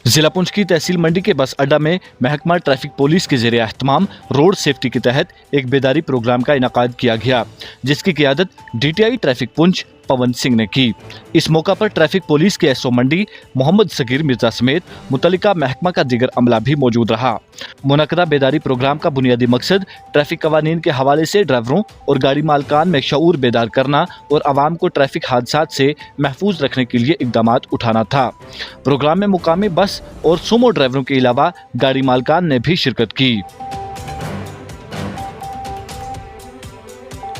जिला पुंछ की तहसील मंडी के बस अड्डा में महकमा ट्रैफिक पुलिस के ज़रिए एहतमाम रोड सेफ्टी के तहत एक बेदारी प्रोग्राम का इनेकाद किया गया, जिसकी क़ियादत DTI ट्रैफिक पुंछ पवन सिंह ने की। इस मौका पर ट्रैफिक पुलिस के SO मंडी मोहम्मद सगीर मिर्जा समेत मुतल्लिका महकमा का दीगर अमला भी मौजूद रहा। मुनक्कदा बेदारी प्रोग्राम का बुनियादी मकसद ट्रैफिक कवानीन के हवाले से ड्राइवरों और गाड़ी मालकान में शऊर बेदार करना और आवाम को ट्रैफिक हादसात से महफूज रखने के लिए इकदाम उठाना था। प्रोग्राम में मुकामी बस और सुमो ड्राइवरों के अलावा गाड़ी मालकान ने भी शिरकत की।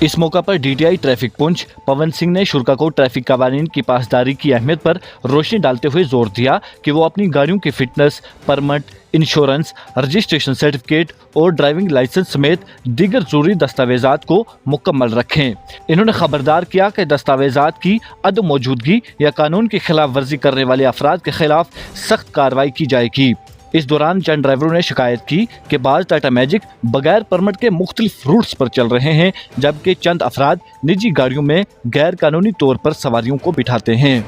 इस मौका पर DTI ट्रैफिक पुंछ पवन सिंह ने शुरा को ट्रैफिक कवानीन की पासदारी की अहमियत पर रोशनी डालते हुए जोर दिया कि वो अपनी गाड़ियों की fitness, permit, insurance, registration certificate और ड्राइविंग लाइसेंस समेत दीगर जरूरी दस्तावेजात को मुकम्मल रखें। इन्होंने खबरदार किया कि दस्तावेजात की अदम मौजूदगी या कानून की खिलाफ वर्जी करने वाले अफराद के खिलाफ सख्त कार्रवाई की जाएगी। इस दौरान चंद ड्राइवरों ने शिकायत की कि बाज़ टाटा मैजिक बगैर परमिट के मुख्तलिफ रूट्स पर चल रहे हैं, जबकि चंद अफराद निजी गाड़ियों में गैर कानूनी तौर पर सवारियों को बिठाते हैं।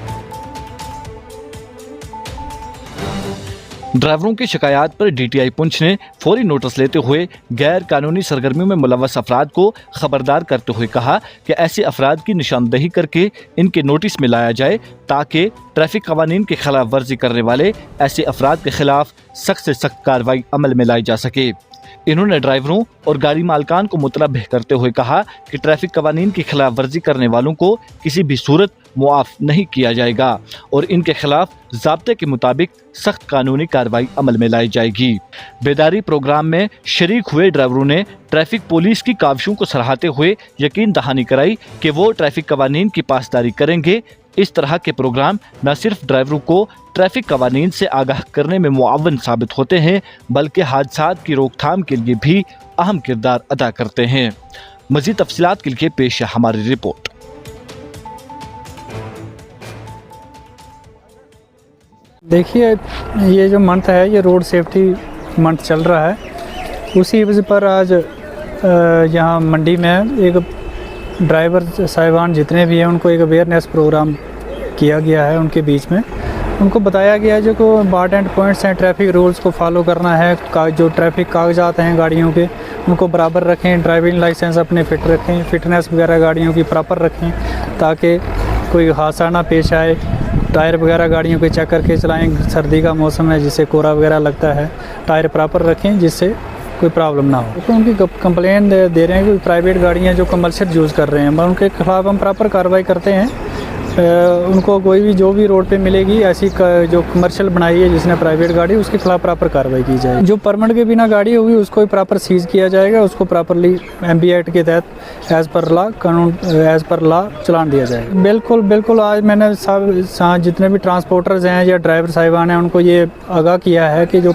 ड्राइवरों की शिकायत पर DTI पुंछ ने फौरी नोटिस लेते हुए गैर कानूनी सरगर्मियों में मुलव्वस अफराद को खबरदार करते हुए कहा कि ऐसे अफराद की निशानदही करके इनके नोटिस में लाया जाए, ताकि ट्रैफिक कवानीन की खिलाफ वर्जी करने वाले ऐसे अफराद के खिलाफ सख्त से सख्त कार्रवाई अमल में लाई जा सके। इन्होंने ड्राइवरों और गाड़ी मालकान को मुतनब्बिह करते हुए कहा कि ट्रैफिक कवानीन की खिलाफ वर्जी करने वालों को किसी भी सूरत मुआफ नहीं किया जाएगा और इनके खिलाफ ज़ाब्ते के मुताबिक सख्त कानूनी कार्रवाई अमल में लाई जाएगी। बेदारी प्रोग्राम में शरीक हुए ड्राइवरों ने ट्रैफिक पुलिस की काविशों को सराहते हुए यकीन दहानी कराई कि वो ट्रैफिक कवानीन की पासदारी करेंगे। इस तरह के प्रोग्राम न सिर्फ ड्राइवरों को ट्रैफिक कवानीन से आगाह करने में मुआवन साबित होते हैं, बल्कि हादसात की रोकथाम के लिए भी अहम किरदार अदा करते हैं। मज़ीद तफसीलात के लिए पेश है हमारी रिपोर्ट। देखिए, ये जो मंथ है ये रोड सेफ्टी मंथ चल रहा है, उसी वजह पर आज यहाँ मंडी में एक ड्राइवर साहिबान जितने भी हैं उनको एक अवेयरनेस प्रोग्राम किया गया है। उनके बीच में उनको बताया गया है जो को इम्पॉर्टेंट पॉइंट्स हैं, ट्रैफिक रूल्स को फॉलो करना है, जो ट्रैफिक कागजात हैं गाड़ियों के उनको बराबर रखें, ड्राइविंग लाइसेंस अपने फिट रखें, फिटनेस वगैरह गाड़ियों की प्रॉपर रखें ताकि कोई हादसा ना पेश आए। टायर वगैरह गाड़ियों के चेक करके चलाएं, सर्दी का मौसम है जिससे कोहरा वगैरह लगता है, टायर प्रॉपर रखें जिससे कोई प्रॉब्लम ना हो। तो उनकी कंप्लेंट दे रहे हैं कि प्राइवेट गाड़ियाँ जो कमर्शियल यूज़ कर रहे हैं, उनके खिलाफ हम प्रॉपर कार्रवाई करते हैं। उनको कोई भी जो भी रोड पे मिलेगी ऐसी जो कमर्शियल बनाई है जिसने प्राइवेट गाड़ी, उसके खिलाफ प्रॉपर कार्रवाई की जाएगी। जो परमिट के बिना गाड़ी होगी उसको भी प्रॉपर सीज किया जाएगा, उसको प्रॉपरली MB एक्ट के तहत एज़ पर लॉ कानून एज़ पर लॉ चलान दिया जाएगा। बिल्कुल बिल्कुल, आज मैंने सब जितने भी ट्रांसपोर्टर्स हैं या ड्राइवर साहिबान हैं उनको ये आगाह किया है कि जो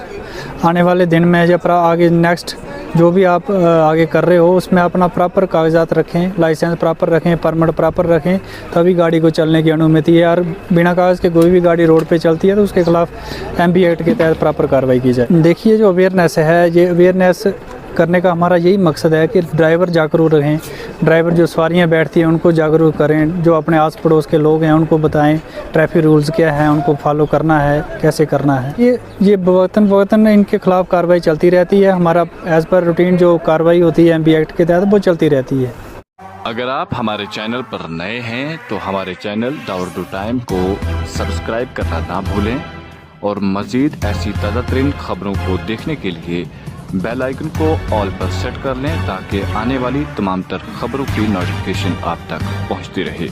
आने वाले दिन में या आगे नेक्स्ट जो भी आप आगे कर रहे हो उसमें अपना प्रॉपर कागजात रखें, लाइसेंस प्रॉपर रखें, परमिट प्रॉपर रखें, तभी गाड़ी को चलने की अनुमति है। और बिना कागज़ के कोई भी गाड़ी रोड पे चलती है तो उसके खिलाफ MB एक्ट के तहत प्रॉपर कार्रवाई की जाए। देखिए, जो अवेयरनेस है, ये अवेयरनेस करने का हमारा यही मकसद है कि ड्राइवर जागरूक रहें, ड्राइवर जो सवारियां बैठती हैं उनको जागरूक करें, जो अपने आस पड़ोस के लोग हैं उनको बताएं ट्रैफिक रूल्स क्या हैं, उनको फॉलो करना है, कैसे करना है। ये वतन इनके खिलाफ कार्रवाई चलती रहती है। हमारा एज़ पर रूटीन जो कार्रवाई होती है MB एक्ट के तहत वो चलती रहती है। अगर आप हमारे चैनल पर नए हैं तो हमारे चैनल द उर्दू टाइम को सब्सक्राइब करना ना भूलें और मज़ीद ऐसी ताज़ा तरीन खबरों को देखने के लिए बेल आइकन को ऑल पर सेट कर लें ताकि आने वाली तमाम तर खबरों की नोटिफिकेशन आप तक पहुंचती रहे।